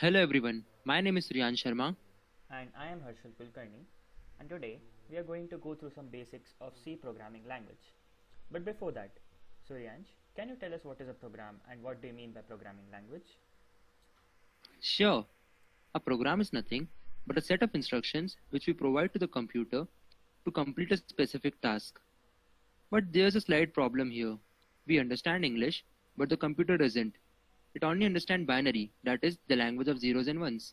Hello everyone, my name is Riyan Sharma. And I am Harshal Kulkarni, and today we are going to go through some basics of C programming language. But before that, Suryansh, can you tell us what is a program and what do you mean by programming language? Sure, a program is nothing but a set of instructions which we provide to the computer to complete a specific task. But there's a slight problem here. We understand English, but the computer doesn't. It only understands binary, that is, the language of zeros and ones.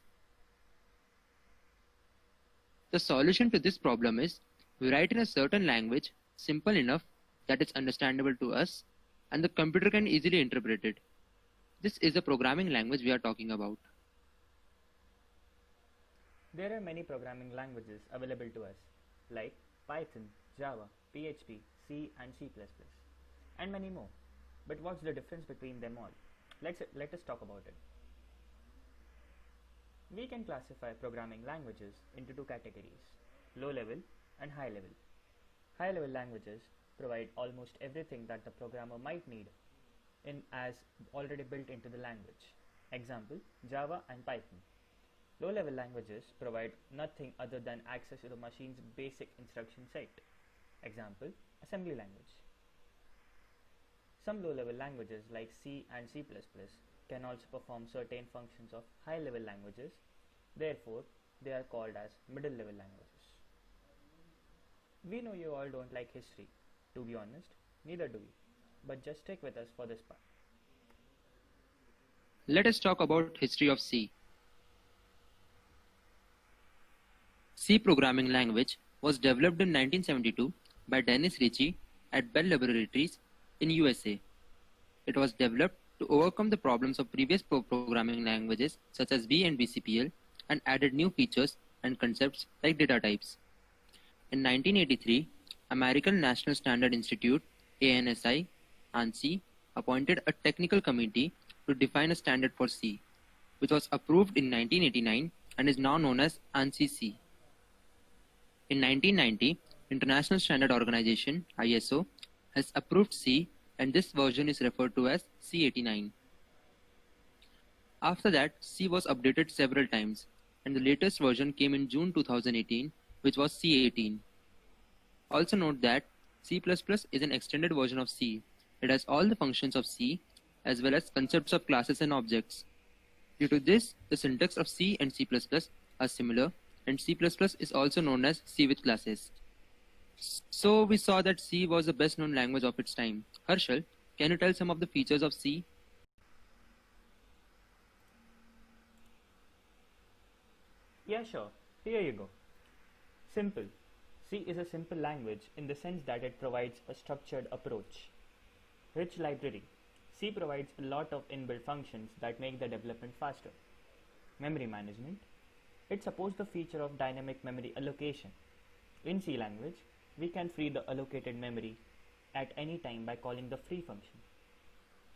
The solution to this problem is we write in a certain language, simple enough that it's understandable to us, and the computer can easily interpret it. This is the programming language we are talking about. There are many programming languages available to us, like Python, Java, PHP, C, and C++, and many more. But what's the difference between them all? Let us talk about it. We can classify programming languages into two categories, low level and high level. High level languages provide almost everything that the programmer might need in as already built into the language. Example, Java and Python. Low level languages provide nothing other than access to the machine's basic instruction set. Example, assembly language. Some low level languages like C and C++ can also perform certain functions of high level languages, therefore, they are called as middle level languages. We know you all don't like history. To be honest, neither do we. But just stick with us for this part. Let us talk about history of C. C programming language was developed in 1972 by Dennis Ritchie at Bell Laboratories in USA. It was developed to overcome the problems of previous programming languages such as B and BCPL and added new features and concepts like data types. In 1983, American National Standard Institute ANSI ANSI appointed a technical committee to define a standard for C, which was approved in 1989 and is now known as ANSI C. In 1990, International Standard Organization ISO has approved C, and this version is referred to as C89. After that, C was updated several times, and the latest version came in June 2018, which was C18. Also note that C++ is an extended version of C. It has all the functions of C, as well as concepts of classes and objects. Due to this, the syntax of C and C++ are similar, and C++ is also known as C with classes. So we saw that C was the best known language of its time. Harshal, can you tell some of the features of C? Yeah, sure. Here you go. Simple. C is a simple language in the sense that it provides a structured approach. Rich library. C provides a lot of inbuilt functions that make the development faster. Memory management. It supports the feature of dynamic memory allocation. In C language, we can free the allocated memory at any time by calling the free function.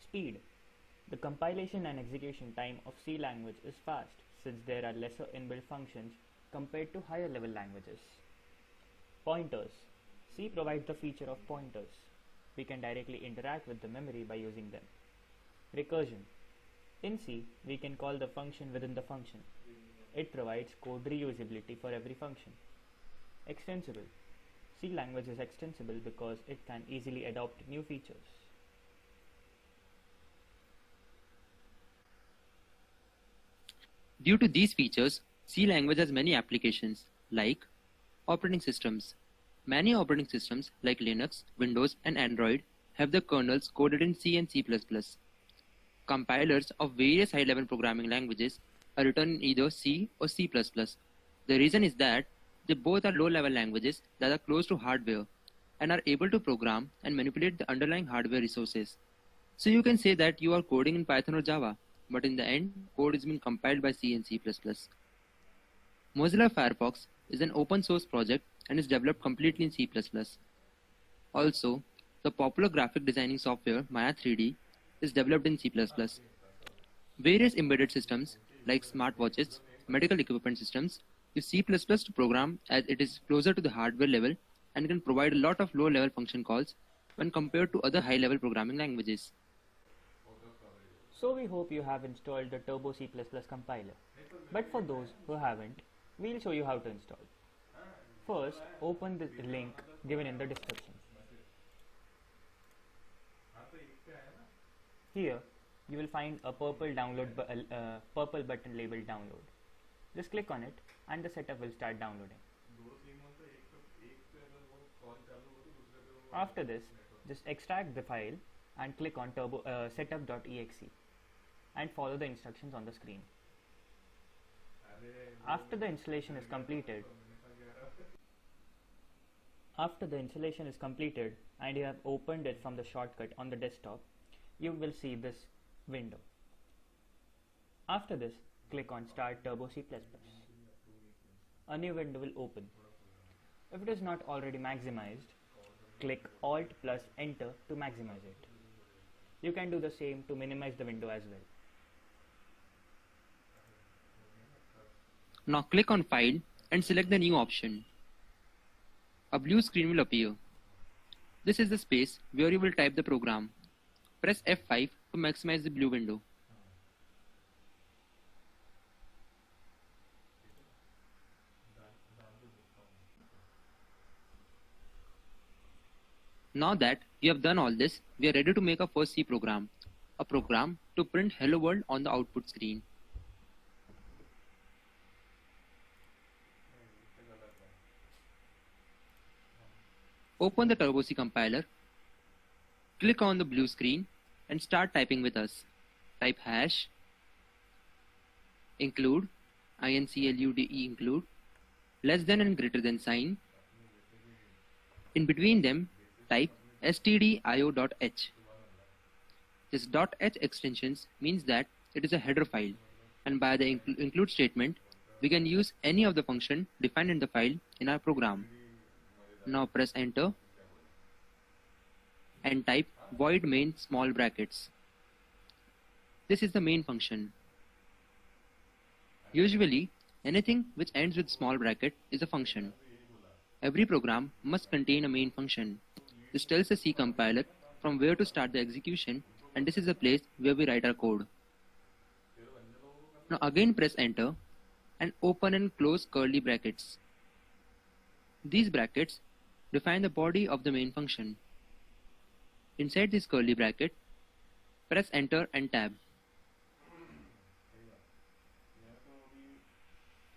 Speed. The compilation and execution time of C language is fast since there are lesser inbuilt functions compared to higher level languages. Pointers. C provides the feature of pointers. We can directly interact with the memory by using them. Recursion. In C, we can call the function within the function. It provides code reusability for every function. Extensible. C language is extensible because it can easily adopt new features. Due to these features, C language has many applications, like operating systems. Many operating systems like Linux, Windows, and Android have their kernels coded in C and C++. Compilers of various high-level programming languages are written in either C or C++. The reason is that they both are low-level languages that are close to hardware and are able to program and manipulate the underlying hardware resources. So you can say that you are coding in Python or Java, but in the end, code is being compiled by C and C++. Mozilla Firefox is an open source project and is developed completely in C++. Also, the popular graphic designing software Maya 3D is developed in C++. Various embedded systems like smartwatches, medical equipment systems use C++ to program as it is closer to the hardware level and can provide a lot of low-level function calls when compared to other high-level programming languages. So we hope you have installed the Turbo C++ compiler. But for those who haven't, we'll show you how to install. First, open the link given in the description. Here, you will find a purple purple button labeled download. Just click on it and the setup will start downloading. After this, just extract the file and click on setup.exe and follow the instructions on the screen. After the installation is completed and you have opened it from the shortcut on the desktop, you will see this window. After this, click on Start Turbo C++. A new window will open. If it is not already maximized, click Alt plus Enter to maximize it. You can do the same to minimize the window as well. Now click on File and select the new option. A blue screen will appear. This is the space where you will type the program. Press F5 to maximize the blue window. Now that you have done all this, we are ready to make our first C program. A program to print Hello World on the output screen. Open the Turbo C compiler. Click on the blue screen and start typing with us. Type hash include include less than and greater than sign. In between them, type stdio.h. This .h extensions means that it is a header file, and by the include statement, we can use any of the function defined in the file in our program. Now press enter and type void main small brackets. This is the main function. Usually, anything which ends with small bracket is a function. Every program must contain a main function. This tells the C compiler from where to start the execution, and this is the place where we write our code. Now again press enter and open and close curly brackets. These brackets define the body of the main function. Inside this curly bracket, press enter and tab.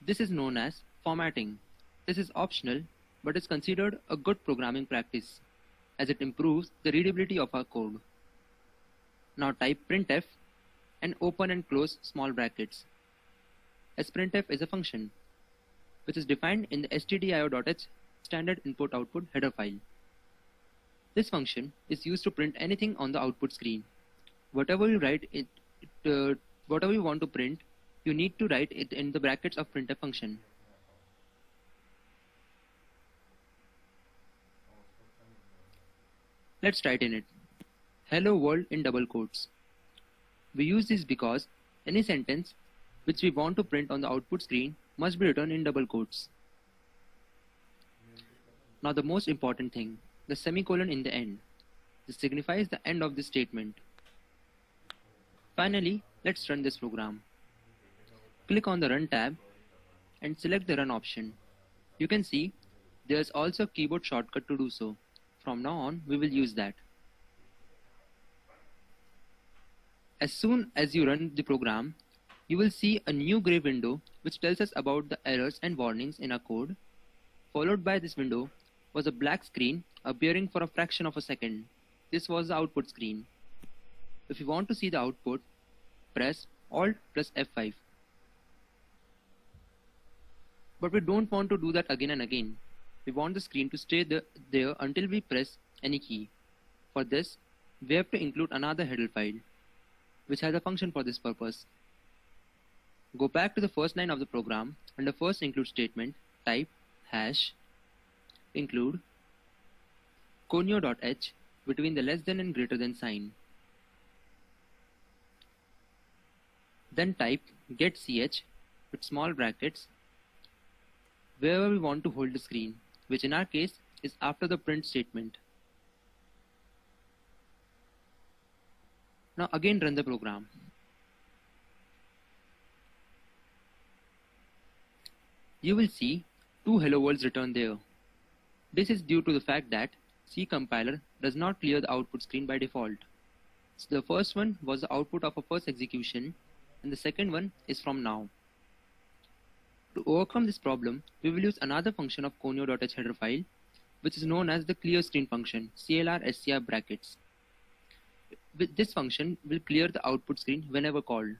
This is known as formatting. This is optional but is considered a good programming practice as it improves the readability of our code. Now type printf and open and close small brackets, as printf is a function which is defined in the stdio.h standard input-output header file. This function is used to print anything on the output screen. Whatever you write whatever you want to print, you need to write it in the brackets of printf function. Let's write in it Hello World in double quotes. We use this because any sentence which we want to print on the output screen must be written in double quotes. Now the most important thing, the semicolon in the end. This signifies the end of this statement. Finally, let's run this program. Click on the Run tab and select the Run option. You can see there is also a keyboard shortcut to do so. From now on, we will use that. As soon as you run the program, you will see a new gray window which tells us about the errors and warnings in our code. Followed by this window was a black screen appearing for a fraction of a second. This was the output screen. If you want to see the output, press Alt plus F5. But we don't want to do that again and again. We want the screen to stay there until we press any key. For this, we have to include another header file, which has a function for this purpose. Go back to the first line of the program. Under first include statement, type hash include conio.h between the less than and greater than sign. Then type getch with small brackets wherever we want to hold the screen, which in our case is after the print statement. Now again run the program. You will see two hello worlds returned there. This is due to the fact that C compiler does not clear the output screen by default. So the first one was the output of a first execution and the second one is from now. To overcome this problem, we will use another function of conio.h header file, which is known as the clear screen function, CLR SCR brackets. With this function will clear the output screen whenever called.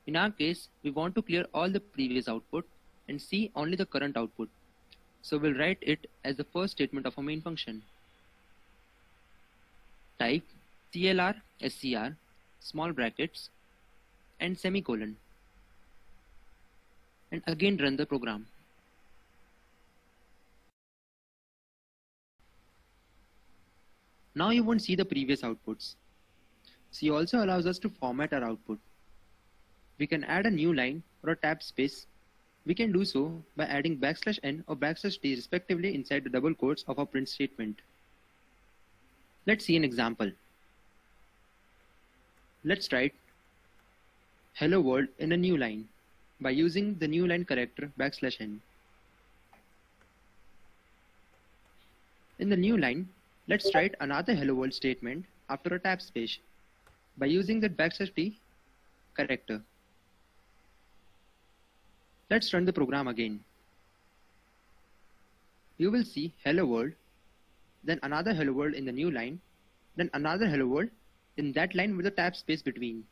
In our case, we want to clear all the previous output and see only the current output. So we'll write it as the first statement of our main function. Type CLR SCR small brackets and semicolon and again run the program. Now you won't see the previous outputs. C also allows us to format our output. We can add a new line or a tab space. We can do so by adding \n or \t respectively inside the double quotes of our print statement. Let's see an example. Let's write hello world in a new line by using the new line character \n. In the new line, let's write another hello world statement after a tab space by using the \t character. Let's run the program again. You will see hello world, then another hello world in the new line, then another hello world in that line with a tab space between.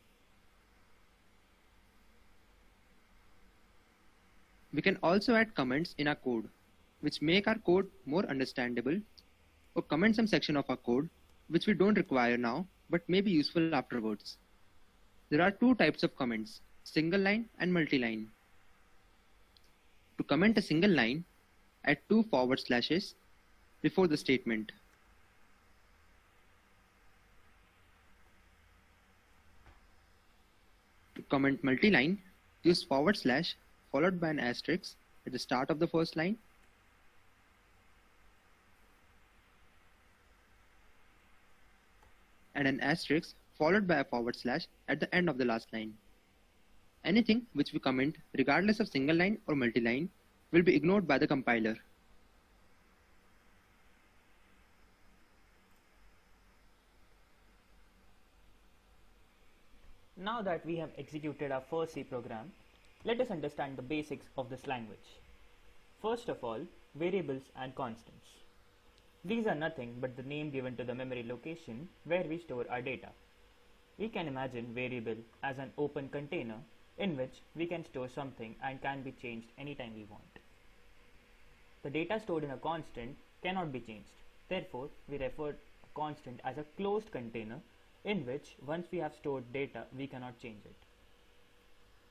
We can also add comments in our code, which make our code more understandable, or comment some section of our code, which we don't require now, but may be useful afterwards. There are two types of comments, single line and multi-line. To comment a single line, add 2 forward slashes before the statement. To comment multi-line, use forward slash followed by an asterisk at the start of the first line and an asterisk followed by a forward slash at the end of the last line. Anything which we comment, regardless of single line or multi-line, will be ignored by the compiler. Now that we have executed our first C program, let us understand the basics of this language. First of all, variables and constants. These are nothing but the name given to the memory location where we store our data. We can imagine variable as an open container in which we can store something and can be changed anytime we want. The data stored in a constant cannot be changed. Therefore, we refer to a constant as a closed container in which once we have stored data, we cannot change it.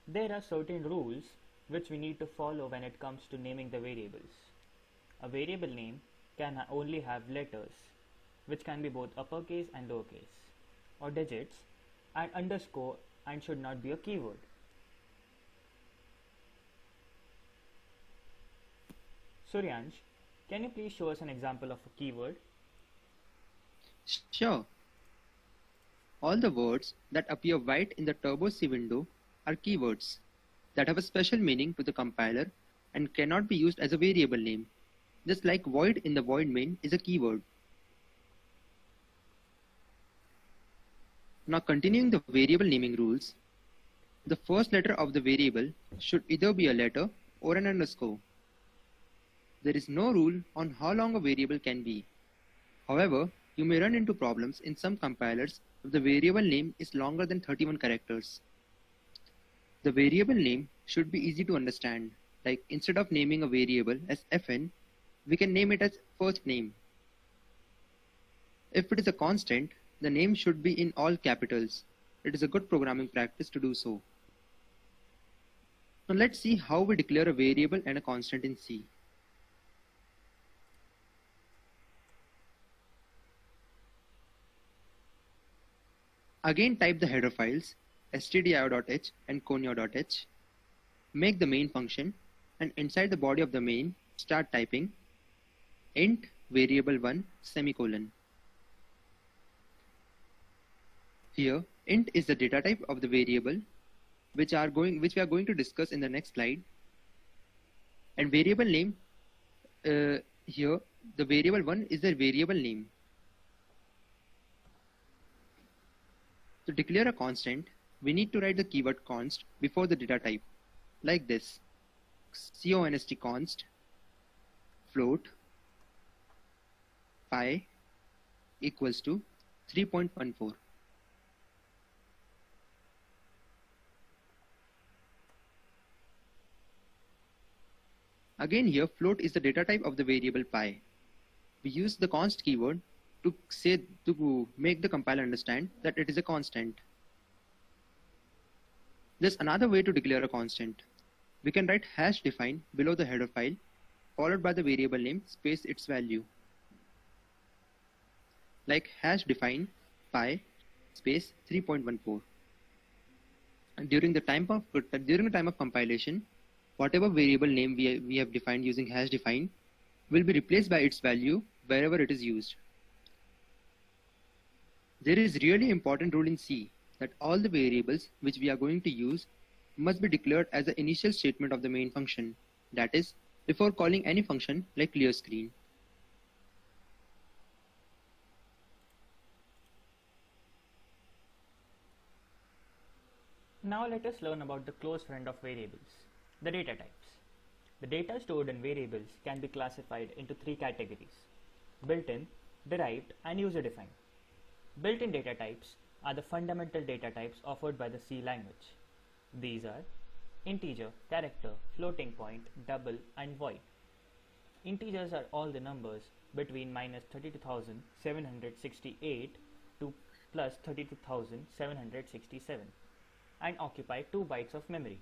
There are certain rules which we need to follow when it comes to naming the variables. A variable name can only have letters, which can be both uppercase and lowercase, or digits, and underscore, and should not be a keyword. Suryansh, can you please show us an example of a keyword? Sure. All the words that appear white in the Turbo C window are keywords that have a special meaning to the compiler and cannot be used as a variable name, just like void in the void main is a keyword. Now continuing the variable naming rules, the first letter of the variable should either be a letter or an underscore. There is no rule on how long a variable can be. However, you may run into problems in some compilers if the variable name is longer than 31 characters. The variable name should be easy to understand, like instead of naming a variable as fn, we can name it as first name. If it is a constant, the name should be in all capitals. It is a good programming practice to do so. Now let's see how we declare a variable and a constant in C. Again type the header files stdio.h and conio.h, make the main function, and inside the body of the main start typing int variable1 semicolon. Here int is the data type of the variable which we are going to discuss in the next slide. And variable name, here the variable 1 is the variable name. To declare a constant, we need to write the keyword const before the data type, like this: const const float pi equals to 3.14. Again, here float is the data type of the variable pi. We use the const keyword to make the compiler understand that it is a constant. There's another way to declare a constant. We can write hash define below the header file, followed by the variable name space its value, like hash define pi space 3.14. And during the time of compilation, whatever variable name we have defined using hash define will be replaced by its value wherever it is used. There is really important rule in C that all the variables which we are going to use must be declared as the initial statement of the main function, that is, before calling any function like clear screen. Now let us learn about the close friend of variables, the data types. The data stored in variables can be classified into three categories: built-in, derived, and user-defined. Built-in data types are the fundamental data types offered by the C language. These are integer, character, floating point, double, and void. Integers are all the numbers between minus 32,768 to plus 32,767 and occupy 2 bytes of memory.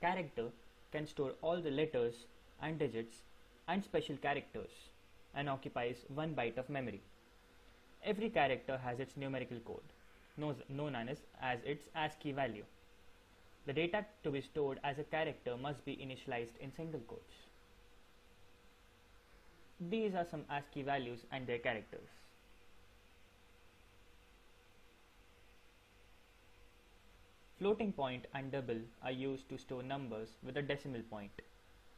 Character can store all the letters and digits and special characters and occupies 1 byte of memory. Every character has its numerical code, known as its ASCII value. The data to be stored as a character must be initialized in single quotes. These are some ASCII values and their characters. Floating point and double are used to store numbers with a decimal point,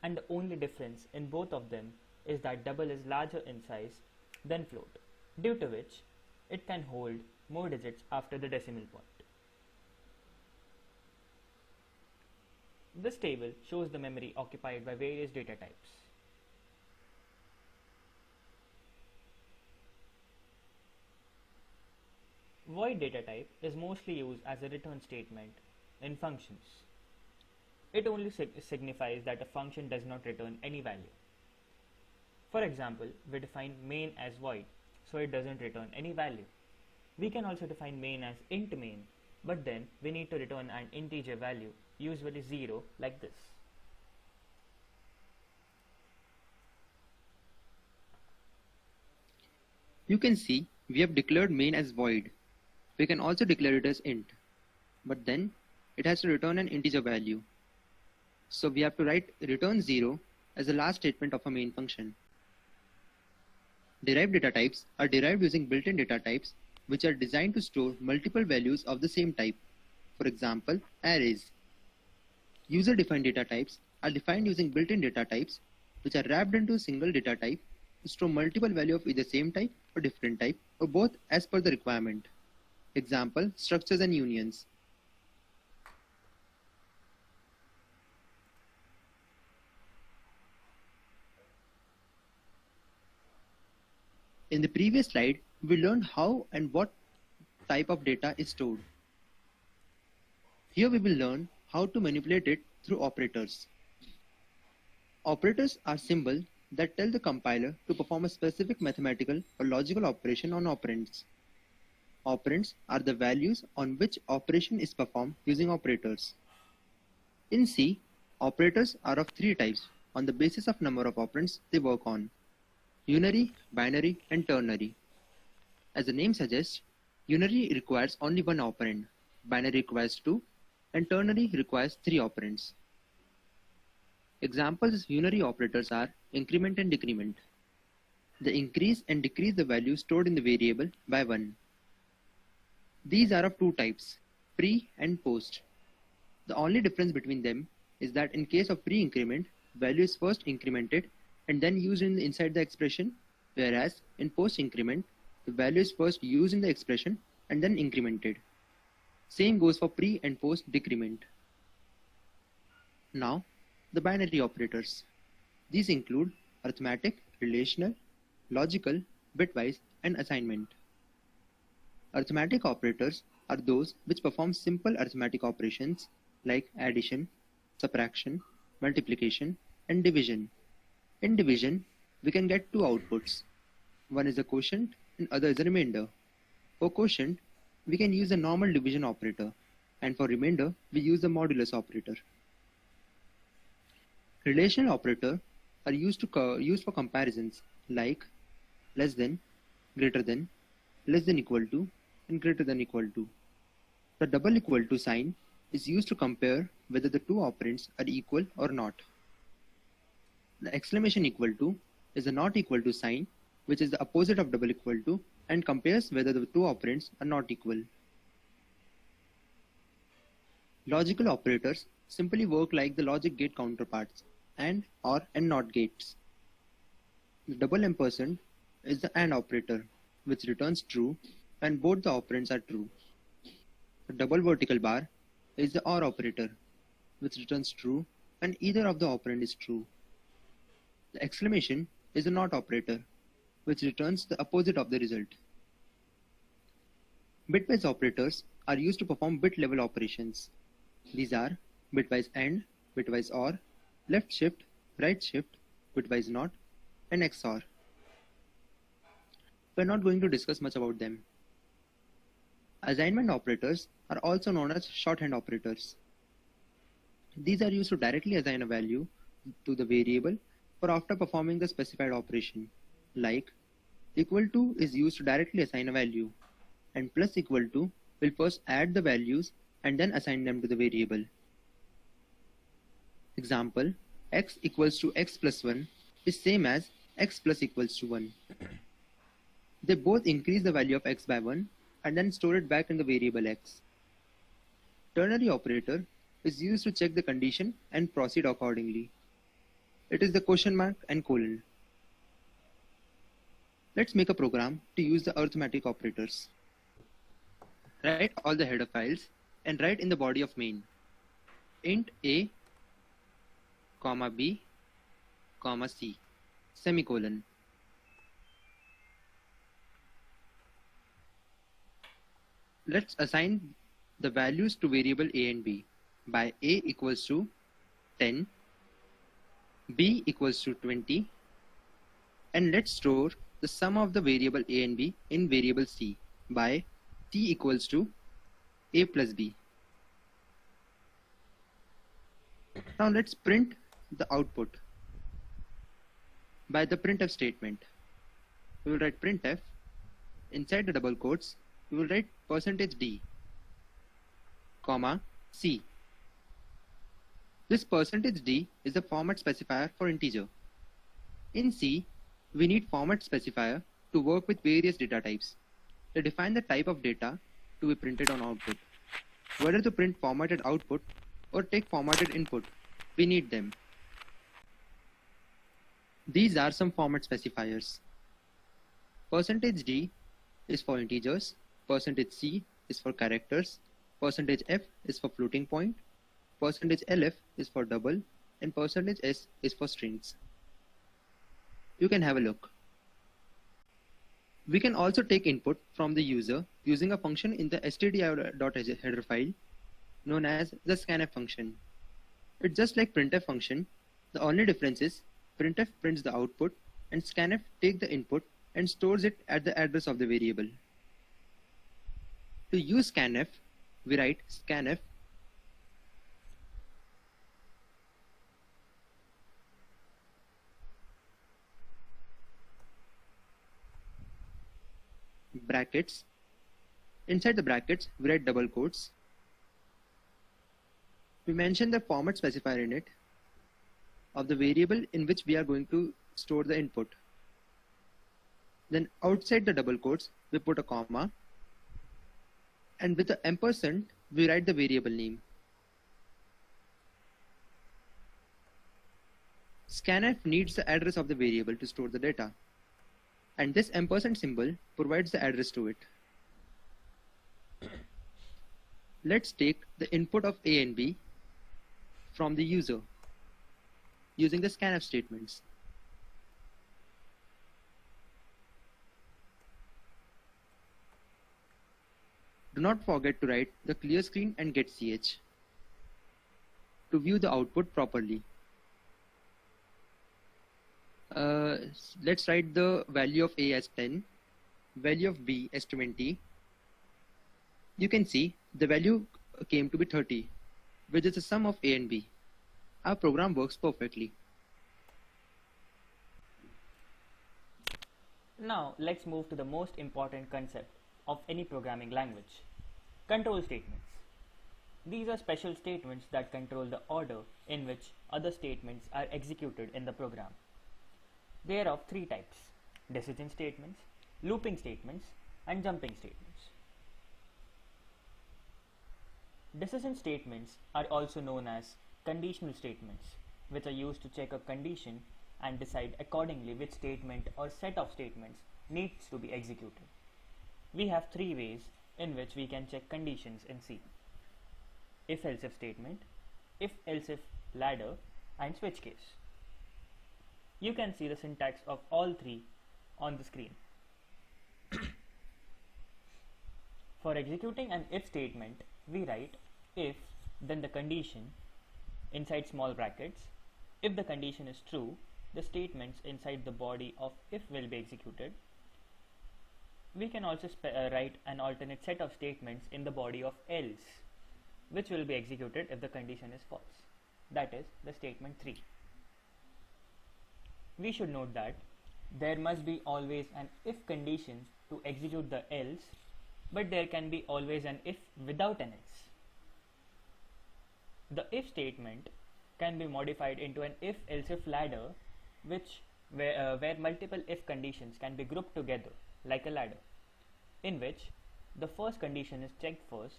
and the only difference in both of them is that double is larger in size than float, due to which it can hold more digits after the decimal point. This table shows the memory occupied by various data types. Void data type is mostly used as a return statement in functions. It only signifies that a function does not return any value. For example, we define main as void, so it doesn't return any value. We can also define main as int main, but then we need to return an integer value, usually 0, like this. You can see we have declared main as void. We can also declare it as int, but then it has to return an integer value. So we have to write return 0 as the last statement of a main function. Derived data types are derived using built-in data types which are designed to store multiple values of the same type. For example, arrays. User-defined data types are defined using built-in data types which are wrapped into a single data type to store multiple values of either same type or different type or both as per the requirement. Example, structures and unions. In the previous slide, we learned how and what type of data is stored. Here we will learn how to manipulate it through operators. Operators are symbols that tell the compiler to perform a specific mathematical or logical operation on operands. Operands are the values on which operation is performed using operators. In C, operators are of three types on the basis of number of operands they work on: unary, binary, and ternary. As the name suggests, unary requires only one operand, binary requires two, and ternary requires three operands. Examples of unary operators are increment and decrement. They increase and decrease the value stored in the variable by 1. These are of two types, pre and post. The only difference between them is that in case of pre-increment, value is first incremented and then used inside the expression, whereas in post increment, the value is first used in the expression and then incremented. Same goes for pre and post decrement. Now, the binary operators. These include arithmetic, relational, logical, bitwise, and assignment. Arithmetic operators are those which perform simple arithmetic operations like addition, subtraction, multiplication, and division. In division, we can get two outputs. One is a quotient and other is a remainder. For quotient, we can use the normal division operator, and for remainder, we use the modulus operator. Relational operators are used for comparisons like less than, greater than, less than equal to, and greater than equal to. The double equal to sign is used to compare whether the two operands are equal or not. The exclamation equal to is a not equal to sign, which is the opposite of double equal to and compares whether the two operands are not equal. Logical operators simply work like the logic gate counterparts and, or, and not gates. The double ampersand is the AND operator, which returns true when both the operands are true. The double vertical bar is the OR operator, which returns true when either of the operand is true. The exclamation is a NOT operator, which returns the opposite of the result. Bitwise operators are used to perform bit-level operations. These are bitwise AND, bitwise OR, left shift, right shift, bitwise NOT, and XOR. We are not going to discuss much about them. Assignment operators are also known as shorthand operators. These are used to directly assign a value to the variable for after performing the specified operation, like equal to is used to directly assign a value, and plus equal to will first add the values and then assign them to the variable. Example, x equals to x plus 1 is same as x plus equals to 1. They both increase the value of x by 1 and then store it back in the variable x. Ternary operator is used to check the condition and proceed accordingly. It is the question mark and colon. Let's make a program to use the arithmetic operators. Write all the header files and write in the body of main int a, comma b, comma c, semicolon. Let's assign the values to variable a and b by a equals to 10, b equals to 20, and let's store the sum of the variable a and b in variable c by c equals to a plus b. Now let's print the output by the printf statement. We will write printf. Inside the double quotes, we will write %d, comma, c. This %d is the format specifier for integer. In C, we need format specifier to work with various data types. They define the type of data to be printed on output. Whether to print formatted output or take formatted input, we need them. These are some format specifiers. %d is for integers, %c is for characters, %f is for floating point, %lf is for double, and %s is for strings. You can have a look. We can also take input from the user using a function in the stdio.header file known as the scanf function. It's just like printf function. The only difference is printf prints the output and scanf takes the input and stores it at the address of the variable. To use scanf, we write scanf brackets. Inside the brackets, we write double quotes. We mention the format specifier in it of the variable in which we are going to store the input. Then outside the double quotes, we put a comma, and with the ampersand, we write the variable name. Scanf needs the address of the variable to store the data, and this ampersand symbol provides the address to it. Let's take the input of A and B from the user using the scanf statements. Do not forget to write the clear screen and getch to view the output properly. Let's write the value of A as 10, value of B as 20. You can see the value came to be 30, which is the sum of A and B. Our program works perfectly. Now let's move to the most important concept of any programming language: control statements. These are special statements that control the order in which other statements are executed in the program. They are of three types: decision statements, looping statements, and jumping statements. Decision statements are also known as conditional statements, which are used to check a condition and decide accordingly which statement or set of statements needs to be executed. We have three ways in which we can check conditions in C: if-else-if statement, if-else-if ladder, and switch case. You can see the syntax of all three on the screen. For executing an if statement, we write if, then the condition inside small brackets. If the condition is true, the statements inside the body of if will be executed. We can also write an alternate set of statements in the body of else, which will be executed if the condition is false. That is the statement 3. We should note that there must be always an if condition to execute the else, but there can be always an if without an else. The if statement can be modified into an if-else-if ladder, where multiple if conditions can be grouped together like a ladder, in which the first condition is checked first,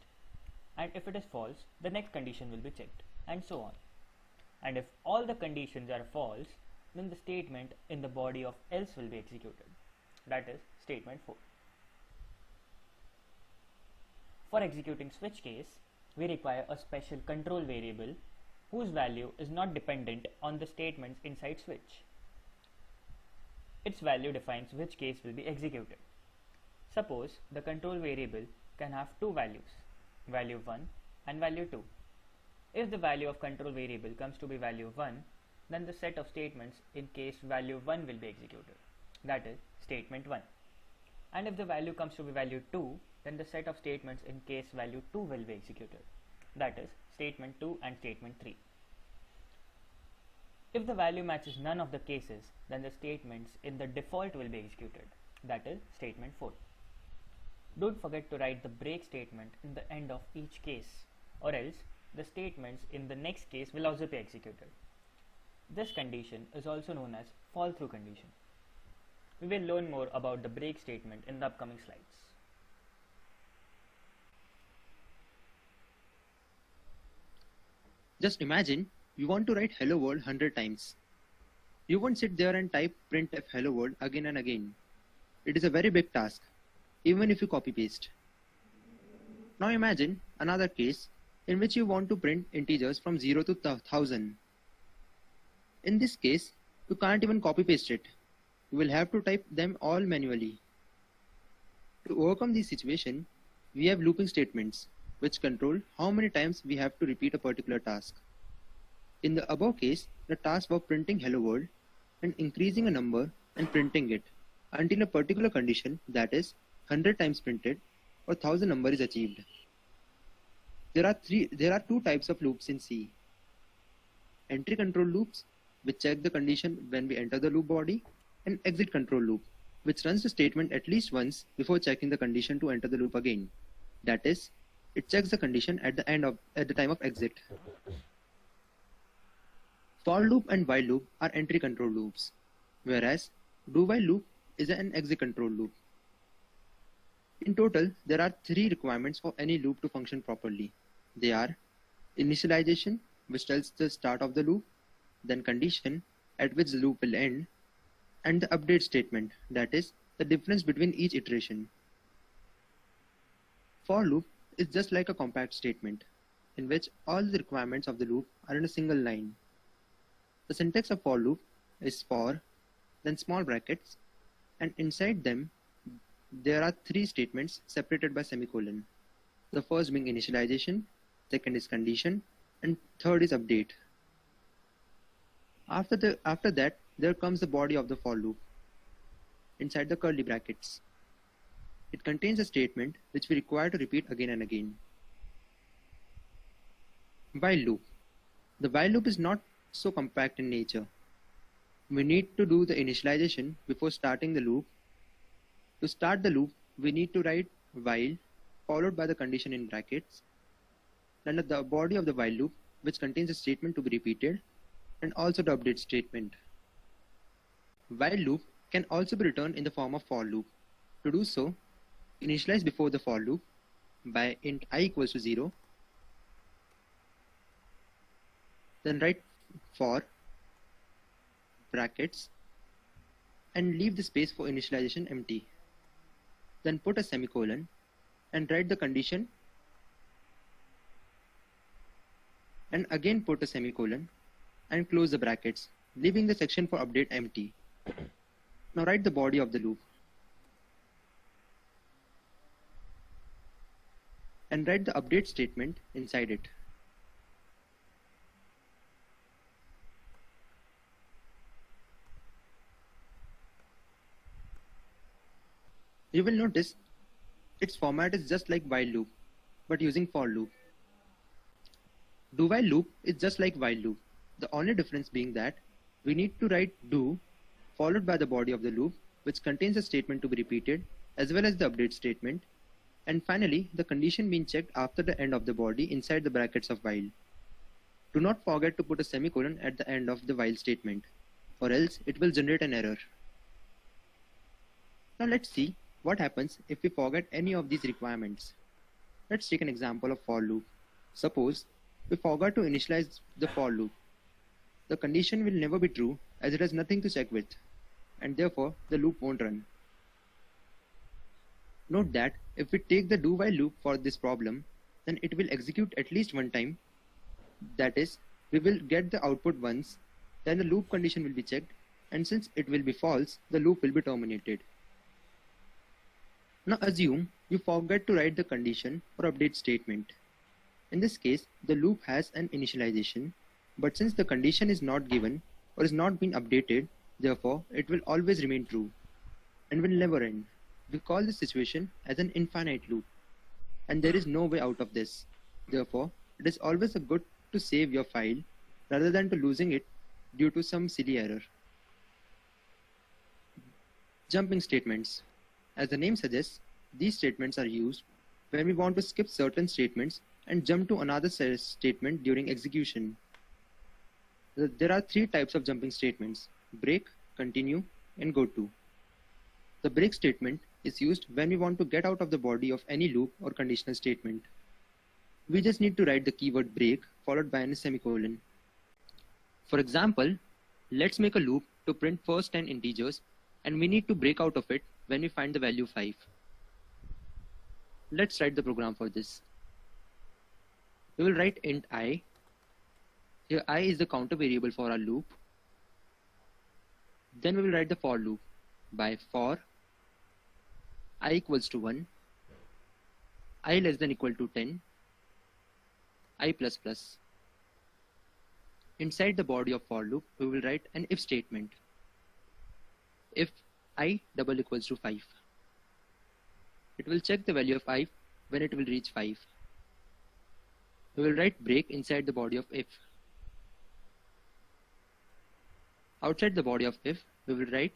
and if it is false, the next condition will be checked, and so on. And if all the conditions are false, then the statement in the body of else will be executed. That is statement 4. For executing switch case, we require a special control variable whose value is not dependent on the statements inside switch. Its value defines which case will be executed. Suppose the control variable can have two values, value 1 and value 2. If the value of control variable comes to be value 1, then the set of statements in case value 1 will be executed. That is statement 1. And if the value comes to be value 2, then the set of statements in case value 2 will be executed. That is statement 2 and statement 3. If the value matches none of the cases, then the statements in the default will be executed. That is statement 4. Don't forget to write the break statement in the end of each case, or else the statements in the next case will also be executed. This condition is also known as fall through condition. We will learn more about the break statement in the upcoming slides. Just imagine you want to write hello world 100 times. You won't sit there and type printf hello world again and again. It is a very big task, even if you copy paste. Now imagine another case in which you want to print integers from 0 to 1000. In this case, you can't even copy paste it. You will have to type them all manually. To overcome this situation, we have looping statements, which control how many times we have to repeat a particular task. In the above case, the task was printing hello world and increasing a number and printing it until a particular condition, that is 100 times printed or 1000 number is achieved. There are two types of loops in C. Entry control loops, which check the condition when we enter the loop body, and exit control loop, which runs the statement at least once before checking the condition to enter the loop again. That is, it checks the condition at the time of exit. For loop and while loop are entry control loops, whereas do while loop is an exit control loop. In total, there are 3 requirements for any loop to function properly. They are initialization, which tells the start of the loop, then condition, at which the loop will end, and the update statement, that is, the difference between each iteration. For loop is just like a compact statement, in which all the requirements of the loop are in a single line. The syntax of for loop is for, then small brackets, and inside them there are three statements separated by semicolon. The first being initialization, second is condition, and third is update. After that, there comes the body of the for loop inside the curly brackets. It contains a statement which we require to repeat again and again. While loop. The while loop is not so compact in nature. We need to do the initialization before starting the loop. To start the loop, we need to write while followed by the condition in brackets, then the body of the while loop which contains a statement to be repeated, and also the update statement. While loop can also be returned in the form of for loop. To do so, initialize before the for loop by int I equals to 0, then write for brackets and leave the space for initialization empty. Then put a semicolon and write the condition, and again put a semicolon and close the brackets, leaving the section for update empty. Now write the body of the loop and write the update statement inside it. You will notice its format is just like while loop, but using for loop. Do while loop is just like while loop, the only difference being that we need to write do followed by the body of the loop, which contains a statement to be repeated, as well as the update statement, and finally the condition being checked after the end of the body inside the brackets of while. Do not forget to put a semicolon at the end of the while statement, or else it will generate an error. Now let's see what happens if we forget any of these requirements. Let's take an example of for loop. Suppose we forgot to initialize the for loop. The condition will never be true as it has nothing to check with, and therefore the loop won't run. Note that if we take the do while loop for this problem, then it will execute at least one time. That is, we will get the output once, then the loop condition will be checked, and since it will be false, the loop will be terminated. Now assume you forget to write the condition or update statement. In this case, the loop has an initialization, but since the condition is not given or is not being updated, therefore it will always remain true and will never end. We call this situation as an infinite loop, and there is no way out of this. Therefore, it is always good to save your file rather than to losing it due to some silly error. Jumping statements. As the name suggests, these statements are used when we want to skip certain statements and jump to another statement during execution. There are three types of jumping statements: break, continue, and go to. The break statement is used when we want to get out of the body of any loop or conditional statement. We just need to write the keyword break followed by a semicolon. For example, let's make a loop to print first 10 integers, and we need to break out of it when we find the value 5. Let's write the program for this. We will write int I. Here I is the counter variable for our loop. Then we will write the for loop by for I equals to 1, I less than equal to 10, I plus plus. Inside the body of for loop, we will write an if statement. If I double equals to 5. It will check the value of I when it will reach 5. We will write break inside the body of if. Outside the body of if, we will write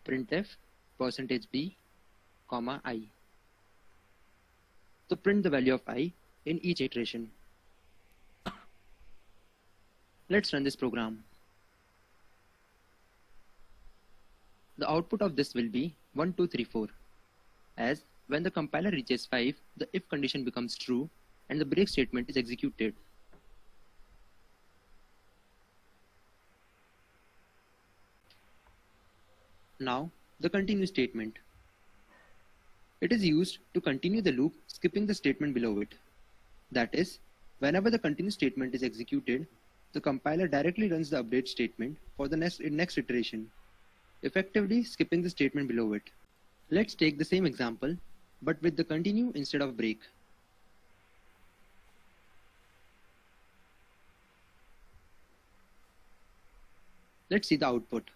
printf %b, I to print the value of I in each iteration. Let's run this program. The output of this will be 1, 2, 3, 4, as when the compiler reaches 5, the if condition becomes true and the break statement is executed. Now, the continue statement. It is used to continue the loop, skipping the statement below it. That is, whenever the continue statement is executed, the compiler directly runs the update statement for the next iteration, effectively skipping the statement below it. Let's take the same example, but with the continue instead of break. Let's see the output.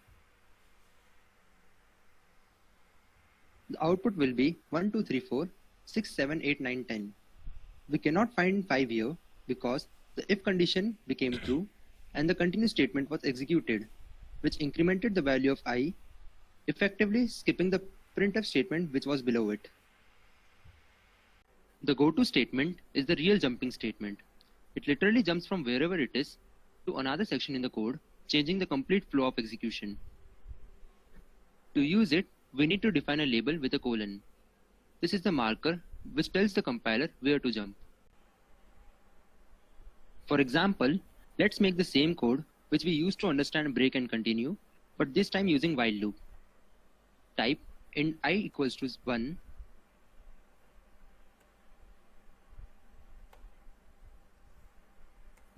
The output will be 1, 2, 3, 4, 6, 7, 8, 9, 10. We cannot find 5 here because the if condition became true and the continue statement was executed, which incremented the value of I, effectively skipping the printf statement which was below it. The goto statement is the real jumping statement. It literally jumps from wherever it is to another section in the code, changing the complete flow of execution. To use it, we need to define a label with a colon. This is the marker which tells the compiler where to jump. For example, let's make the same code which we used to understand break and continue, but this time using while loop. Type int I equals to 1,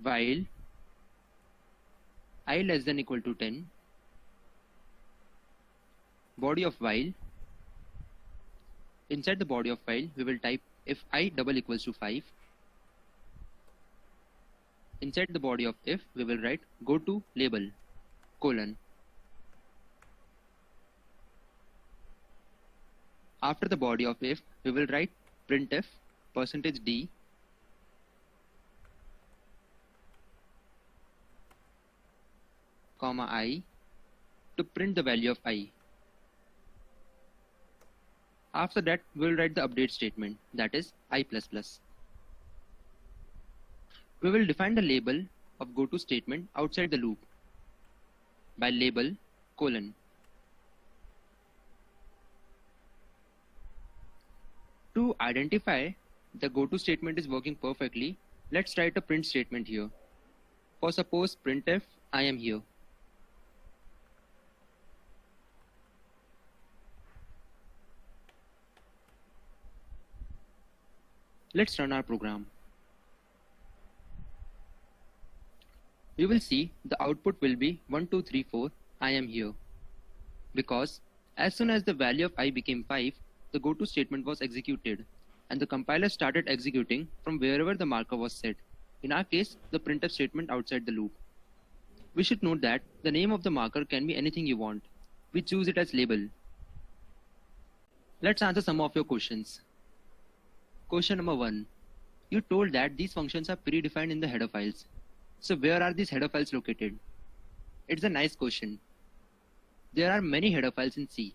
while I less than equal to 10, body of while. Inside the body of while, we will type if I double equals to 5. Inside the body of if, we will write go to label, colon. After the body of if, we will write printf %d comma I to print the value of I. After that, we will write the update statement, that is I++. We will define the label of goto statement outside the loop by label colon. To identify the goto statement is working perfectly, let's write a print statement here. For suppose printf I am here. Let's run our program. We will see the output will be 1, 2, 3, 4, I am here. Because as soon as the value of I became 5, the goto statement was executed and the compiler started executing from wherever the marker was set. In our case, the printf statement outside the loop. We should note that the name of the marker can be anything you want. We choose it as label. Let's answer some of your questions. Question number 1. You told that these functions are predefined in the header files. So where are these header files located? It's a nice question. There are many header files in C.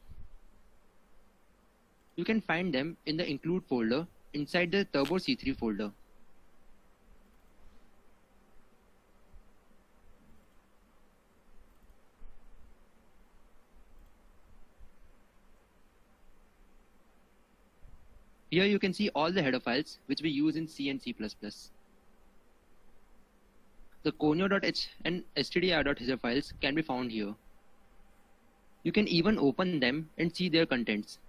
You can find them in the include folder inside the Turbo C3 folder. Here you can see all the header files which we use in C and C++. The conio.h and stdir.h files can be found here. You can even open them and see their contents.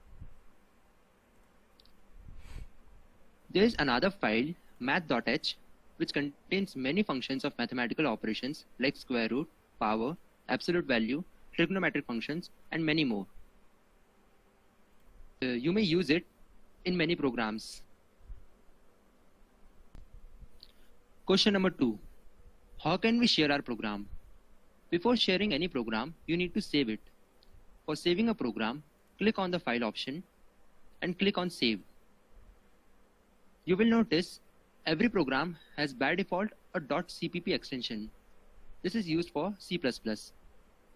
There is another file, math.h, which contains many functions of mathematical operations like square root, power, absolute value, trigonometric functions, and many more. You may use it in many programs. Question number 2. How can we share our program? Before sharing any program, you need to save it. For saving a program, click on the File option and click on Save. You will notice every program has by default a .cpp extension. This is used for C++,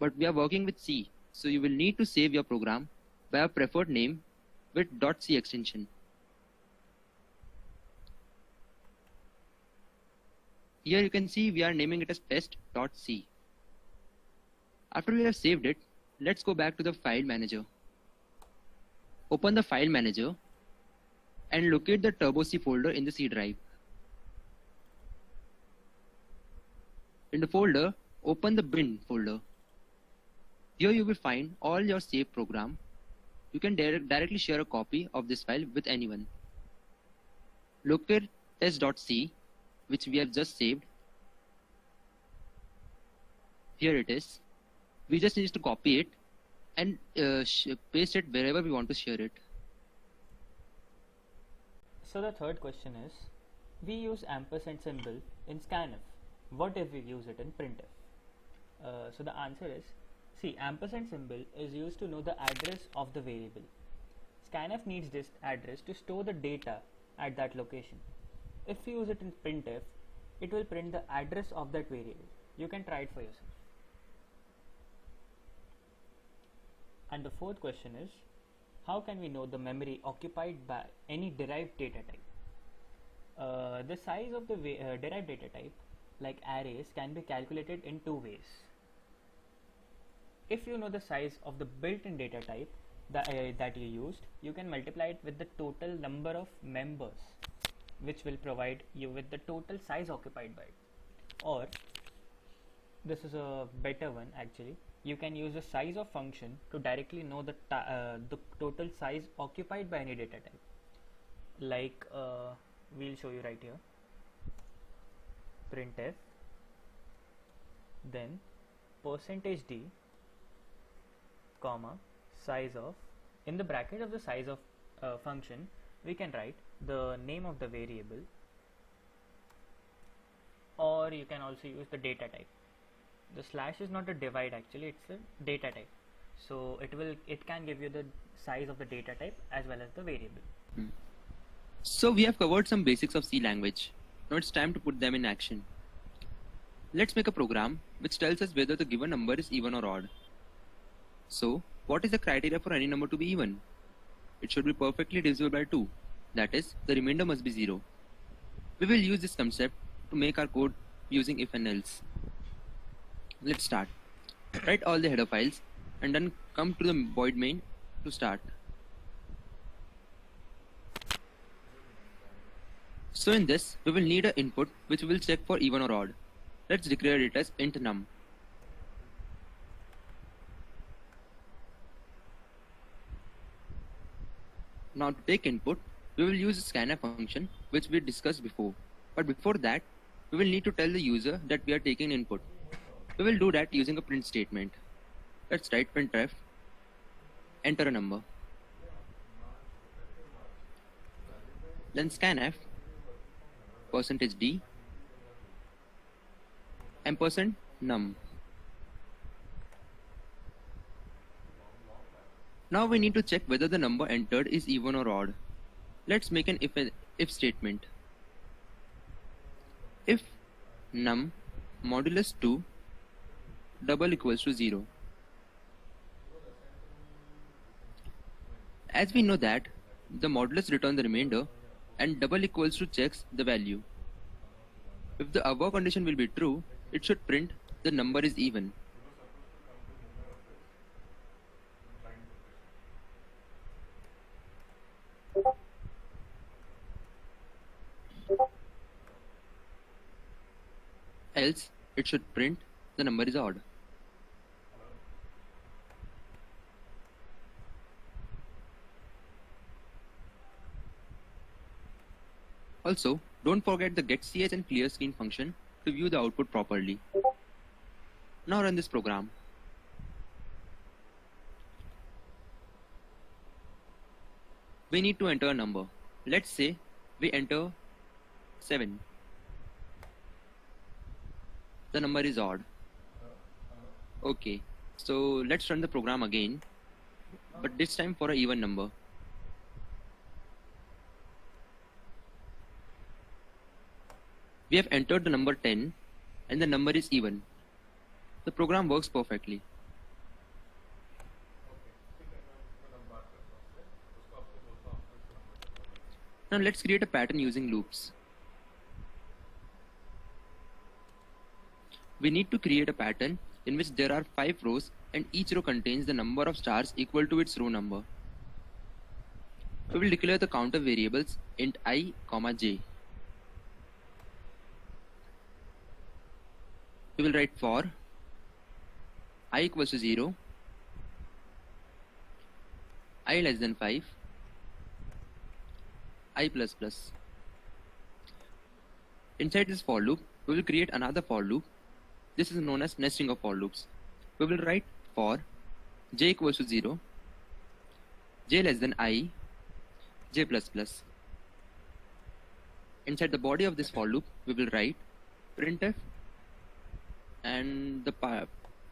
but we are working with C, so you will need to save your program by a preferred name with .c extension. Here you can see we are naming it as test.c. After we have saved it, let's go back to the file manager. Open the file manager and locate the Turbo C folder in the C drive. In the folder, open the bin folder. Here you will find all your saved program. You can directly share a copy of this file with anyone. Locate test.c, which we have just saved. Here it is. We just need to copy it and paste it wherever we want to share it. So the third question is, we use ampersand symbol in scanf. What if we use it in printf? So the answer is, see, ampersand symbol is used to know the address of the variable. Scanf needs this address to store the data at that location. If we use it in printf, it will print the address of that variable. You can try it for yourself. And the fourth question is, how can we know the memory occupied by any derived data type? The size of the derived data type, like arrays, can be calculated in two ways. If you know the size of the built-in data type that you used, you can multiply it with the total number of members, which will provide you with the total size occupied by it. Or, this is a better one actually, you can use the size of function to directly know the total size occupied by any data type. Like we'll show you right here. Printf, then %d, comma, size of, in the bracket of the size of function, we can write the name of the variable, or you can also use the data type. The slash is not a divide actually, it's a data type. So it can give you the size of the data type as well as the variable. So we have covered some basics of C language. Now it's time to put them in action. Let's make a program which tells us whether the given number is even or odd. So what is the criteria for any number to be even? It should be perfectly divisible by 2. That is, the remainder must be 0. We will use this concept to make our code using if and else. Let's start. Write all the header files and then come to the void main to start. So in this, we will need an input which we will check for even or odd. Let's declare it as int num. Now to take input, we will use the scanf function which we discussed before. But before that, we will need to tell the user that we are taking input. We will do that using a print statement. Let's write printf, enter a number. Then scanf, %d, %num. Now we need to check whether the number entered is even or odd. Let's make an if statement. If num modulus 2 double equals to 0. As we know that the modulus returns the remainder and double equals to checks the value. If the above condition will be true, it should print the number is even. Else, it should print the number is odd. Also, don't forget the getCH and clearScreen function to view the output properly. Now run this program. We need to enter a number. Let's say we enter 7. The number is odd. Okay, so let's run the program again, but this time for an even number. We have entered the number 10 and the number is even. The program works perfectly. Now let's create a pattern using loops. We need to create a pattern in which there are 5 rows and each row contains the number of stars equal to its row number. We will declare the counter variables int I, j. We will write for I equals to 0 I less than 5, I plus plus. Inside this for loop, we will create another for loop. This is known as nesting of for loops. We will write for j equals to 0, j less than I, j plus plus. Inside the body of this for loop, we will write printf and the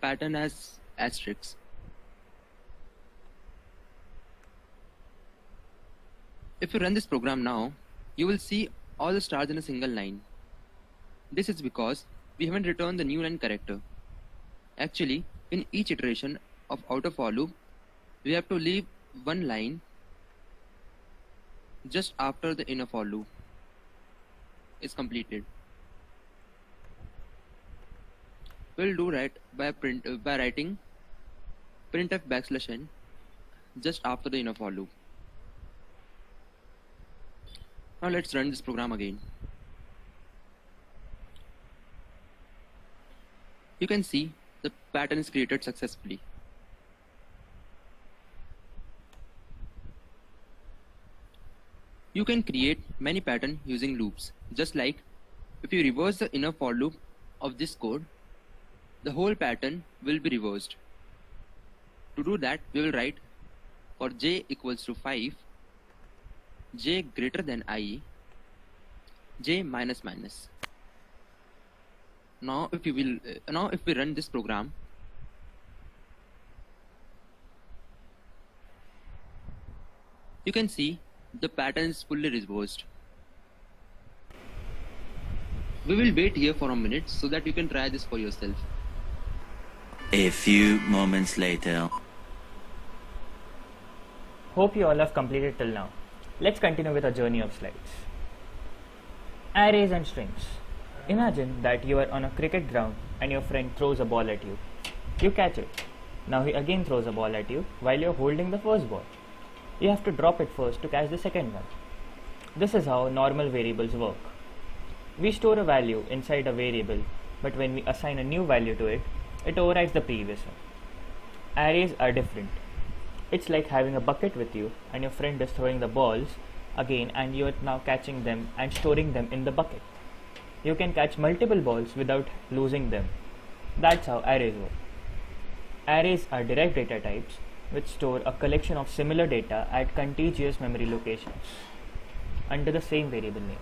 pattern as asterisk. If you run this program now, you will see all the stars in a single line. This is because we haven't returned the new line character. Actually, in each iteration of outer for loop, we have to leave one line just after the inner for loop is completed. We'll do that by writing printf \n just after the inner for loop. Now let's run this program again. You can see the pattern is created successfully. You can create many patterns using loops, just like if you reverse the inner for loop of this code, the whole pattern will be reversed. To do that, we will write for j equals to 5, j greater than I, j minus minus. Now if we run this program, you can see the pattern is fully reversed. We will wait here for a minute so that you can try this for yourself. A few moments later. Hope you all have completed till now. Let's continue with our journey of slides. Arrays and strings. Imagine that you are on a cricket ground and your friend throws a ball at you. You catch it. Now he again throws a ball at you while you are holding the first ball. You have to drop it first to catch the second one. This is how normal variables work. We store a value inside a variable, but when we assign a new value to it, it overrides the previous one. Arrays are different. It's like having a bucket with you and your friend is throwing the balls again and you are now catching them and storing them in the bucket. You can catch multiple balls without losing them. That's how arrays work. Arrays are derived data types which store a collection of similar data at contiguous memory locations under the same variable name.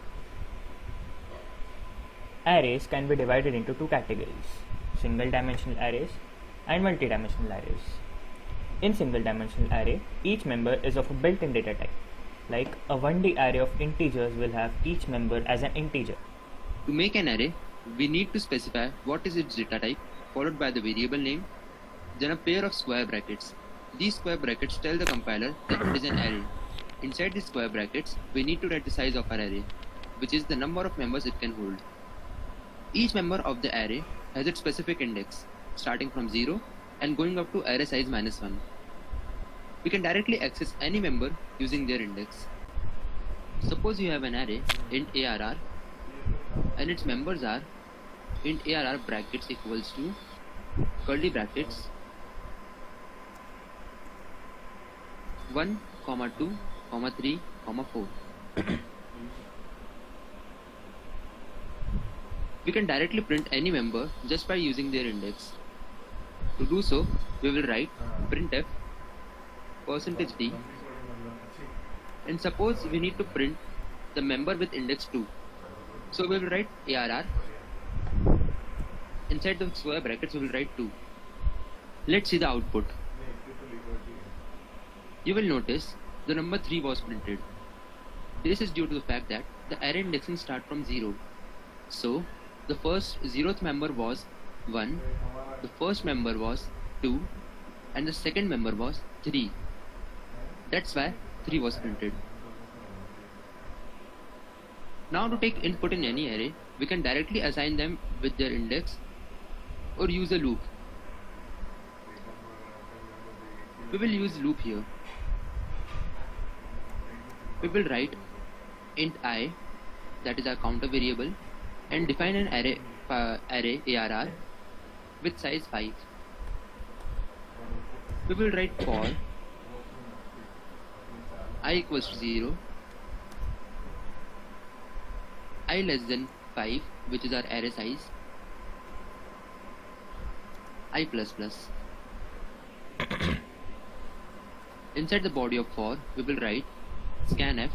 Arrays can be divided into two categories: single-dimensional arrays and multi-dimensional arrays. In single-dimensional array, each member is of a built-in data type. Like a 1D array of integers will have each member as an integer. To make an array, we need to specify what is its data type, followed by the variable name, then a pair of square brackets. These square brackets tell the compiler that it is an array. Inside these square brackets, we need to write the size of our array, which is the number of members it can hold. Each member of the array has its specific index, starting from 0 and going up to array size -1. We can directly access any member using their index. Suppose you have an array int arr and its members are int arr brackets equals to curly brackets 1, 2, 3, 4. We can directly print any member just by using their index. To do so, we will write printf %d, and suppose we need to print the member with index 2. So we will write arr. Inside the square brackets we will write 2. Let's see the output. You will notice the number 3 was printed. This is due to the fact that the array indexing starts from 0. So the first 0th member was 1, the first member was 2, and the second member was 3. That's why 3 was printed. Now to take input in any array, we can directly assign them with their index or use a loop. We will use loop here. We will write int I, that is our counter variable, and define an array arr with size 5. We will write for I equals to 0, I less than 5, which is our array size, I plus plus. Inside the body of for, we will write scanf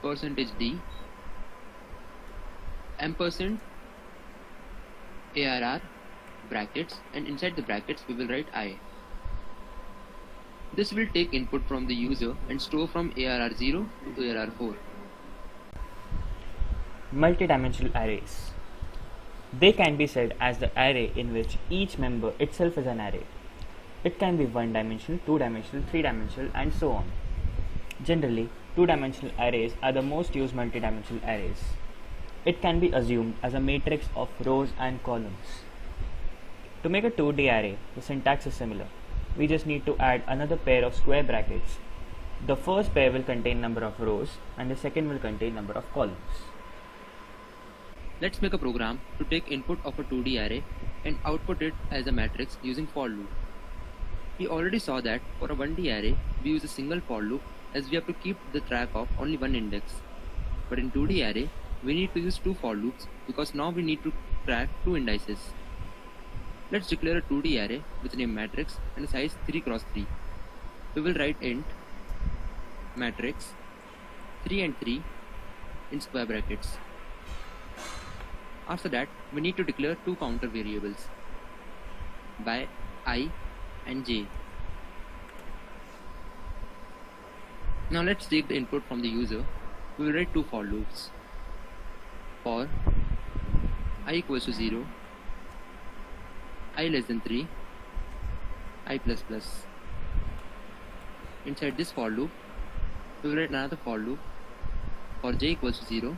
%d ampersand arr brackets, and inside the brackets we will write I. This will take input from the user and store from ARR0 to ARR4. Multidimensional arrays. They can be said as the array in which each member itself is an array. It can be one-dimensional, two-dimensional, three-dimensional, and so on. Generally, two-dimensional arrays are the most used multidimensional arrays. It can be assumed as a matrix of rows and columns. To make a 2D array, the syntax is similar. We just need to add another pair of square brackets. The first pair will contain number of rows and the second will contain number of columns. Let's make a program to take input of a 2D array and output it as a matrix using for loop. We already saw that for a 1D array, we use a single for loop as we have to keep the track of only one index. But in 2D array, we need to use two for loops because now we need to track two indices. Let's declare a 2D array with name matrix and a size 3 x 3. We will write int matrix 3 and 3 in square brackets. After that, we need to declare two counter variables by I and j. Now let's take the input from the user. We will write two for loops. For I equals to 0, I less than 3, I plus plus. Inside this for loop, we will write another for loop. For j equals to 0,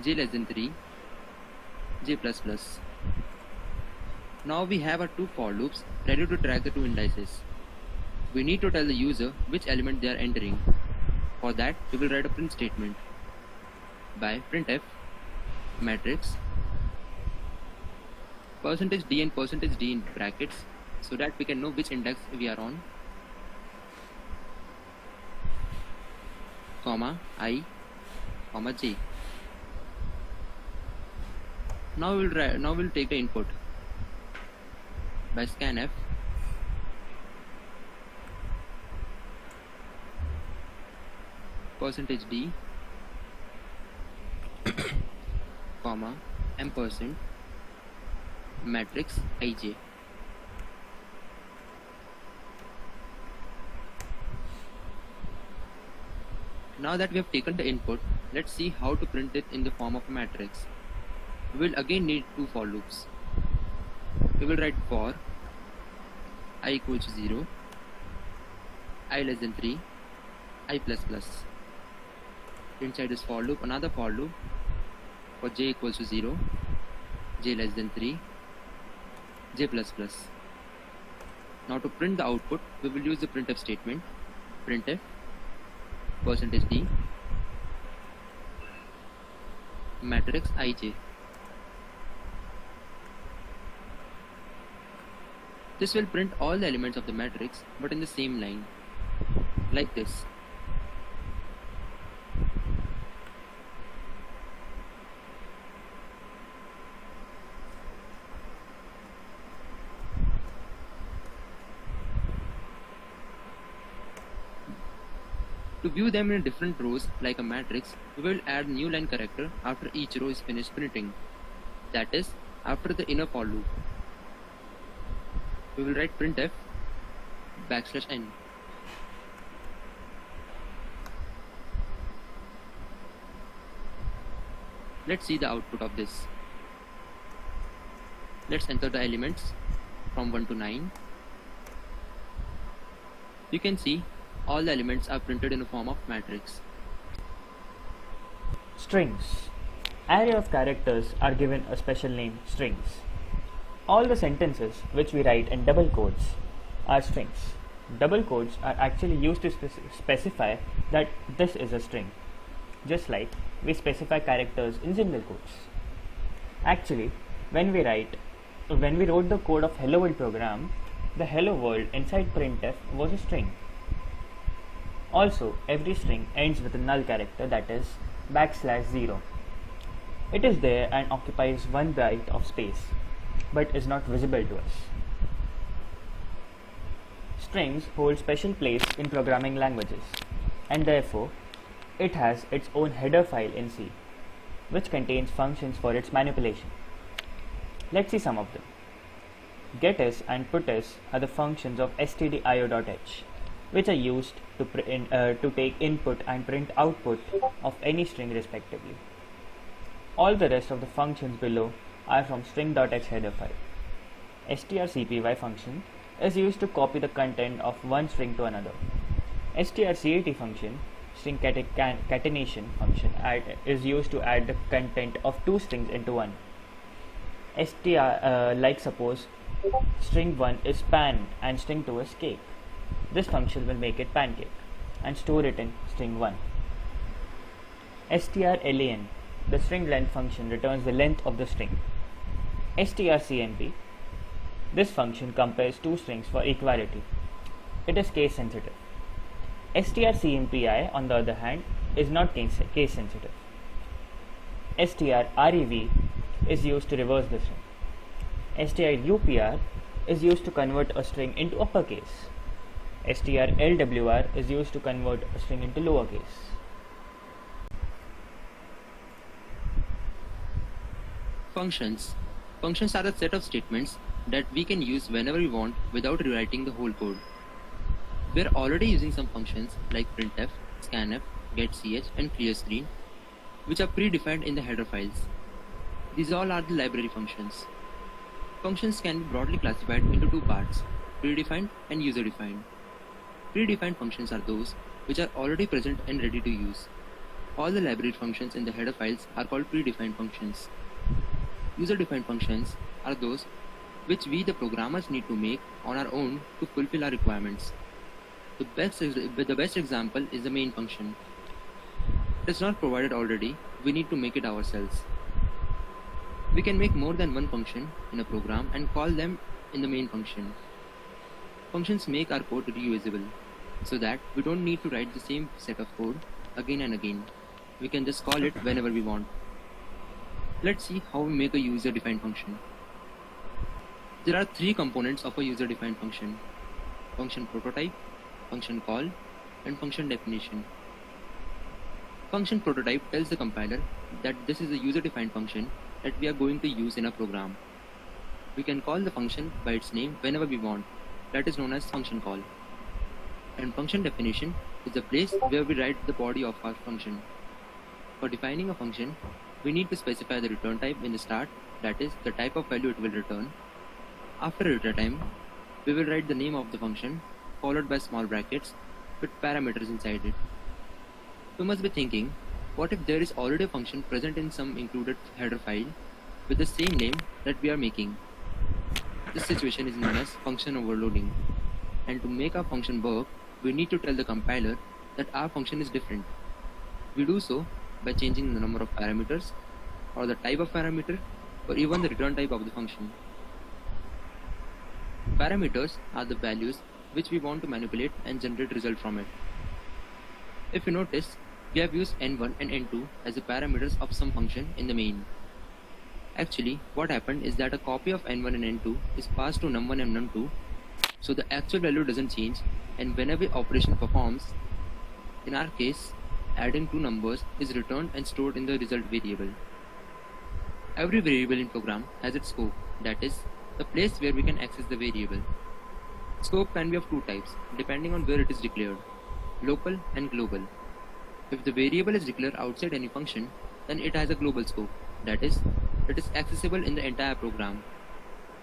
j less than 3, j plus plus. Now we have our two for loops ready to track the two indices. We need to tell the user which element they are entering. For that, we will write a print statement by printf matrix %d and %d in brackets so that we can know which index we are on, comma I, comma j. Now we'll take the input by scanf %d comma ampersand matrix ij. Now that we have taken the input, let's see how to print it in the form of a matrix. We will again need two for loops. We will write for I equals to 0, I less than 3, I plus plus. Inside this for loop, another for loop for j equals to 0, j less than 3, j plus plus. Now to print the output, we will use the printf statement, printf %d matrix ij. This will print all the elements of the matrix but in the same line, like this. To view them in different rows like a matrix, we will add new line character after each row is finished printing, that is, after the inner for loop. We will write printf \n. Let's see the output of this. Let's enter the elements from 1 to 9. You can see all the elements are printed in the form of matrix. Strings. Array of characters are given a special name, strings. All the sentences which we write in double quotes are strings. Double quotes are actually used to specify that this is a string, just like we specify characters in single quotes. Actually, when we wrote the code of Hello World program, The hello world inside printf was a string. Also, every string ends with a null character, that is \0. It is there and occupies 1 byte of space, but is not visible to us. Strings hold special place in programming languages, and therefore it has its own header file in C, which contains functions for its manipulation. Let's see some of them. GetIs and PutIs are the functions of stdio.h, which are used to take input and print output of any string respectively. All the rest of the functions below are from string.h header file. strcpy function is used to copy the content of one string to another. strcat function, string concatenation function, is used to add the content of two strings into one. Like suppose string 1 is pan and string 2 is cake. This function will make it pancake and store it in string 1. strlen, the string length function, returns the length of the string. strcmp, this function compares two strings for equality. It is case sensitive. strcmpi, on the other hand, is not case sensitive. strrev is used to reverse the string. strupr is used to convert a string into uppercase. strlwr is used to convert a string into lowercase. Functions. Functions are a set of statements that we can use whenever we want without rewriting the whole code. We are already using some functions like printf, scanf, getch, and clearscreen, which are predefined in the header files. These all are the library functions. Functions can be broadly classified into two parts, predefined and user-defined. Predefined functions are those which are already present and ready to use. All the library functions in the header files are called predefined functions. User-defined functions are those which we the programmers need to make on our own to fulfill our requirements. The best example is the main function. It is not provided already, we need to make it ourselves. We can make more than one function in a program and call them in the main function. Functions make our code reusable, so that we don't need to write the same set of code again and again. We can just call it whenever we want. Let's see how we make a user-defined function. There are three components of a user-defined function: function prototype, function call, and function definition. Function prototype tells the compiler that this is a user-defined function that we are going to use in a program. We can call the function by its name whenever we want. That is known as function call. And function definition is the place where we write the body of our function. For defining a function, we need to specify the return type in the start, that is, the type of value it will return. After return time, we will write the name of the function, followed by small brackets with parameters inside it. You must be thinking, what if there is already a function present in some included header file with the same name that we are making? This situation is known as function overloading. And to make our function work, we need to tell the compiler that our function is different. We do so by changing the number of parameters, or the type of parameter, or even the return type of the function. Parameters are the values which we want to manipulate and generate result from it. If you notice, we have used n1 and n2 as the parameters of some function in the main. Actually, what happened is that a copy of n1 and n2 is passed to num1 and num2, so the actual value doesn't change, and whenever operation performs, in our case, adding two numbers is returned and stored in the result variable. Every variable in program has its scope, that is, the place where we can access the variable. Scope can be of two types, depending on where it is declared: local and global. If the variable is declared outside any function, then it has a global scope, that is, it is accessible in the entire program.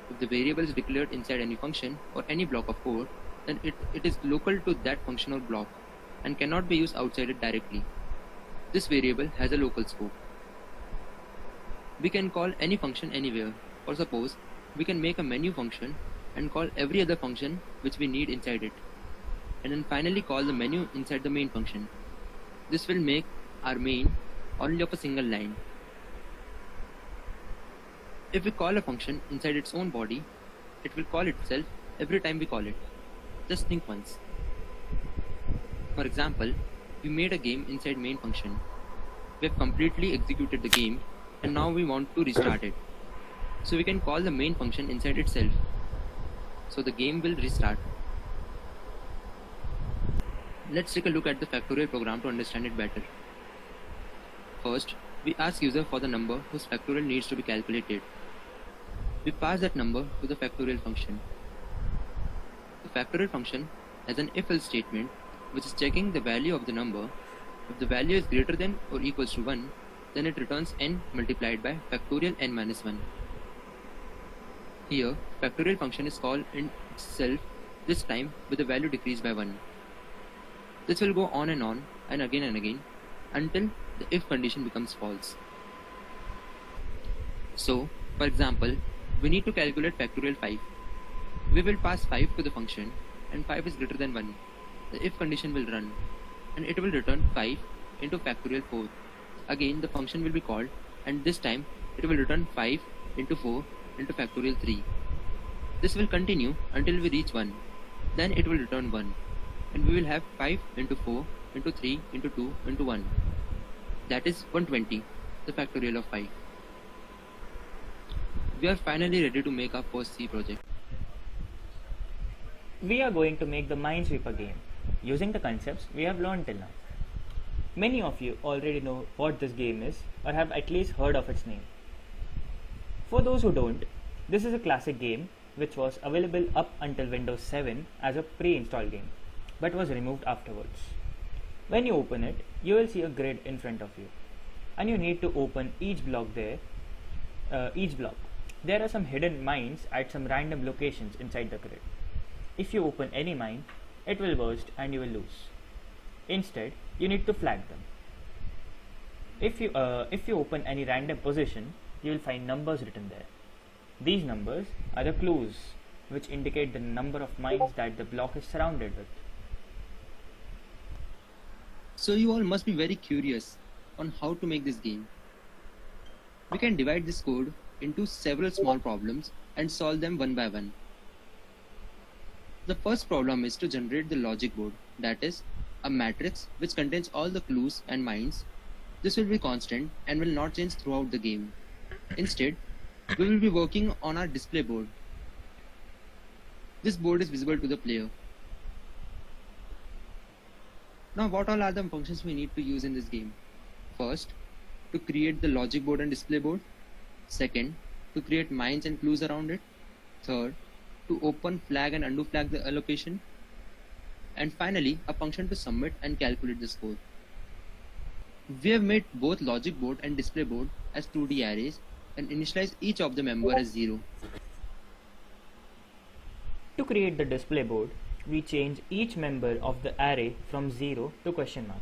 If the variable is declared inside any function or any block of code, then it is local to that function or block and cannot be used outside it directly. This variable has a local scope. We can call any function anywhere, or suppose we can make a menu function and call every other function which we need inside it, and then finally call the menu inside the main function. This will make our main only of a single line. If we call a function inside its own body, it will call itself every time we call it. Just think once. For example, we made a game inside main function. We have completely executed the game and now we want to restart it. So we can call the main function inside itself. So the game will restart. Let's take a look at the factorial program to understand it better. First, we ask user for the number whose factorial needs to be calculated. We pass that number to the factorial function. The factorial function has an if-else statement which is checking the value of the number. If the value is greater than or equals to 1, then it returns n multiplied by factorial n minus 1. Here, factorial function is called in itself, this time with the value decreased by 1. This will go on and again until the if condition becomes false. So, for example, we need to calculate factorial 5. We will pass 5 to the function and 5 is greater than 1. The if condition will run and it will return 5 into factorial 4. Again the function will be called and this time it will return 5 into 4 into factorial 3. This will continue until we reach 1. Then it will return 1 and we will have 5 into 4 into 3 into 2 into 1. That is 120, the factorial of 5. We are finally ready to make our first C project. We are going to make the Minesweeper game using the concepts we have learned till now. Many of you already know what this game is or have at least heard of its name. For those who don't, this is a classic game which was available up until Windows 7 as a pre-installed game, but was removed afterwards. When you open it, you will see a grid in front of you, and you need to open each block there. There are some hidden mines at some random locations inside the grid. If you open any mine, it will burst and you will lose. Instead, you need to flag them. If you open any random position, you will find numbers written there. These numbers are the clues which indicate the number of mines that the block is surrounded with. So you all must be very curious on how to make this game. We can divide this code into several small problems and solve them one by one. The first problem is to generate the logic board, that is, a matrix which contains all the clues and mines. This will be constant and will not change throughout the game. Instead, we will be working on our display board. This board is visible to the player. Now what all are the functions we need to use in this game? First, to create the logic board and display board. Second, to create mines and clues around it. Third, to open, flag and undo flag the allocation. And finally, a function to submit and calculate the score. We have made both logic board and display board as 2D arrays and initialize each of the member as 0. To create the display board, we change each member of the array from 0 to question mark.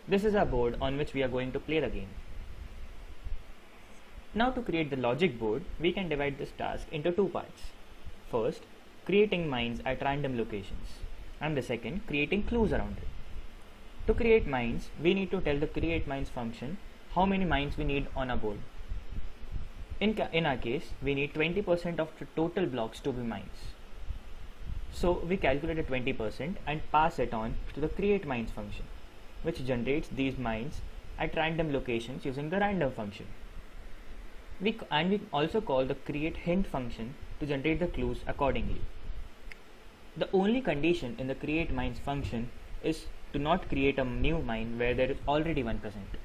This is our board on which we are going to play the game. Now to create the logic board, we can divide this task into two parts. First, creating mines at random locations, and the second, creating clues around it. To create mines, we need to tell the createMines function how many mines we need on our board. In our case, we need 20% of the total blocks to be mines. So we calculate 20% and pass it on to the createMines function, which generates these mines at random locations using the random function. We also call the createHint function to generate the clues accordingly. The only condition in the createMines function is to not create a new mine where there is already one present.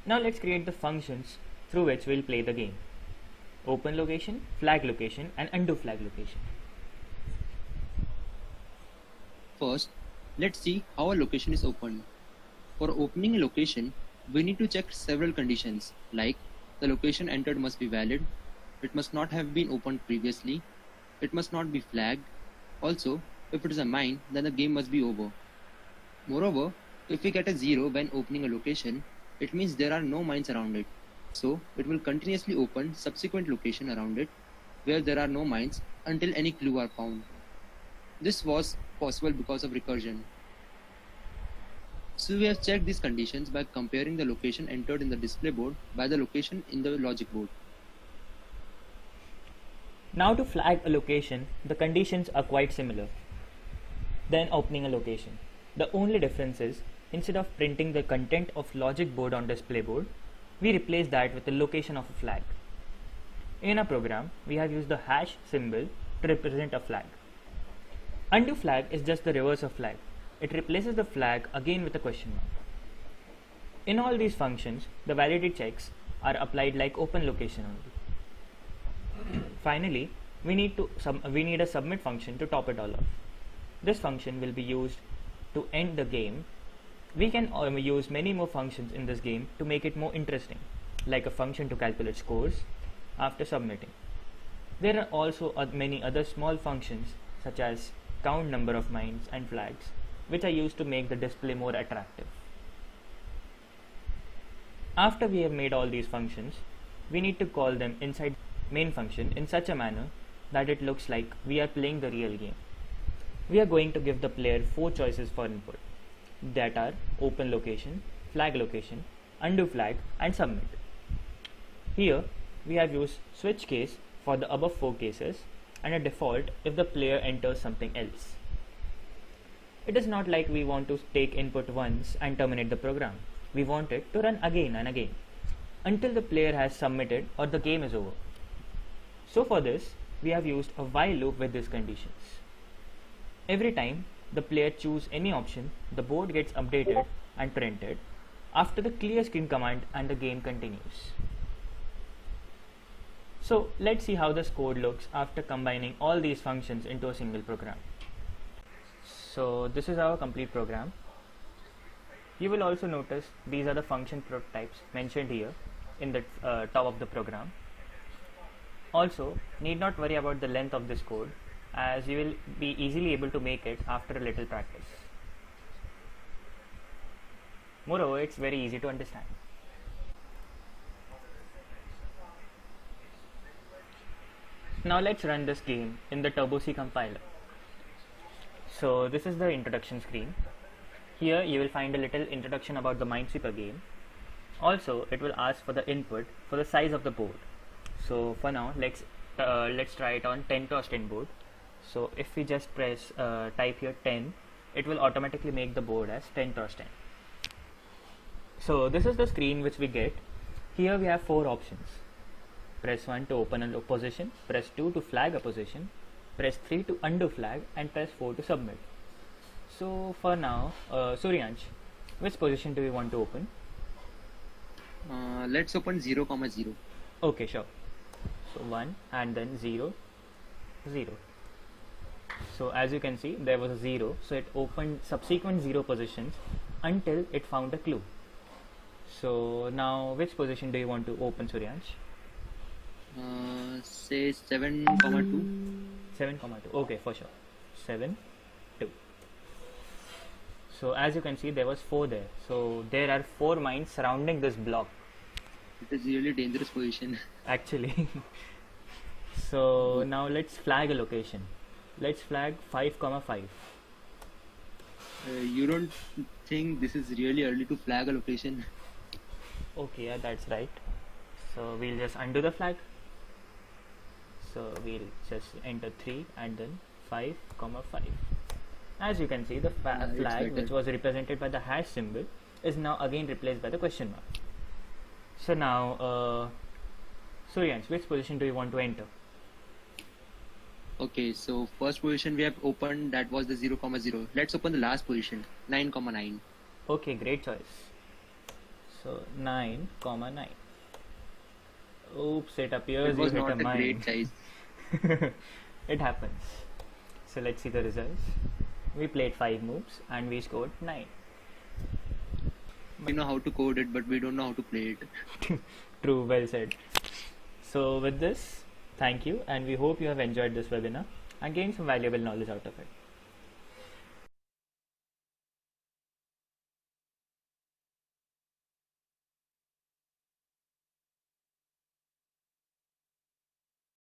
Now let's create the functions through which we'll play the game. Open location, flag location and undo flag location. First, let's see how a location is opened. For opening a location, we need to check several conditions like the location entered must be valid, it must not have been opened previously, it must not be flagged. Also, if it is a mine, then the game must be over. Moreover, if we get a 0 when opening a location, it means there are no mines around it. So, it will continuously open subsequent location around it where there are no mines until any clue are found. This was possible because of recursion. So we have checked these conditions by comparing the location entered in the display board by the location in the logic board. Now to flag a location, the conditions are quite similar than opening a location. The only difference is, instead of printing the content of logic board on display board, we replace that with the location of a flag. In our program, we have used the hash symbol to represent a flag. Undo flag is just the reverse of flag. It replaces the flag again with a question mark. In all these functions, the validity checks are applied like open location only. Finally, we need a submit function to top it all off. This function will be used to end the game. We can use many more functions in this game to make it more interesting, like a function to calculate scores after submitting. There are also many other small functions such as count number of mines and flags, which are used to make the display more attractive. After we have made all these functions, we need to call them inside main function in such a manner that it looks like we are playing the real game. We are going to give the player 4 choices for input, that are open location, flag location, undo flag, and submit. Here we have used switch case for the above 4 cases and a default if the player enters something else. It is not like we want to take input once and terminate the program. We want it to run again and again until the player has submitted or the game is over. So for this, we have used a while loop with these conditions. Every time the player chooses any option, the board gets updated and printed after the clear screen command and the game continues. So let's see how this code looks after combining all these functions into a single program. So this is our complete program. You will also notice these are the function prototypes mentioned here in the top of the program. Also, need not worry about the length of this code, as you will be easily able to make it after a little practice. Moreover, it's very easy to understand. Now let's run this game in the TurboC compiler. So this is the introduction screen. Here you will find a little introduction about the Minesweeper game. Also, it will ask for the input for the size of the board. So for now, let's try it on 10 x 10 board. So if we just press type here 10, it will automatically make the board as 10 x 10. So this is the screen which we get. Here we have 4 options. Press 1 to open a position, press 2 to flag a position, press 3 to undo flag, and press 4 to submit. So for now, Suryansh, which position do we want to open? Let's open 0, 0. Okay, sure. So 1 and then 0, 0. So as you can see, there was a 0, so it opened subsequent 0 positions until it found a clue. So now which position do you want to open, Suryansh? Say 7, 2. 7, 2. Okay, for sure. 7, 2. So as you can see, there was 4 there. So there are 4 mines surrounding this block. It is really dangerous position. Actually. So now let's flag a location. Let's flag 5, 5. You don't think this is really early to flag a location? Okay, yeah, that's right. So we'll just undo the flag. So we'll just enter 3 and then 5, 5. As you can see, the flag which was represented by the hash symbol is now again replaced by the question mark. So now, Suryansh, which position do you want to enter? Okay, so first position we have opened, that was the 0, 0. Let's open the last position, 9, 9. Okay, great choice. So 9, 9. Oops, it appears you hit a mine. It was not a great choice. It happens. So let's see the results. We played 5 moves and we scored 9. We know how to code it, but we don't know how to play it. True, well said. So with this, thank you, and we hope you have enjoyed this webinar and gained some valuable knowledge out of it.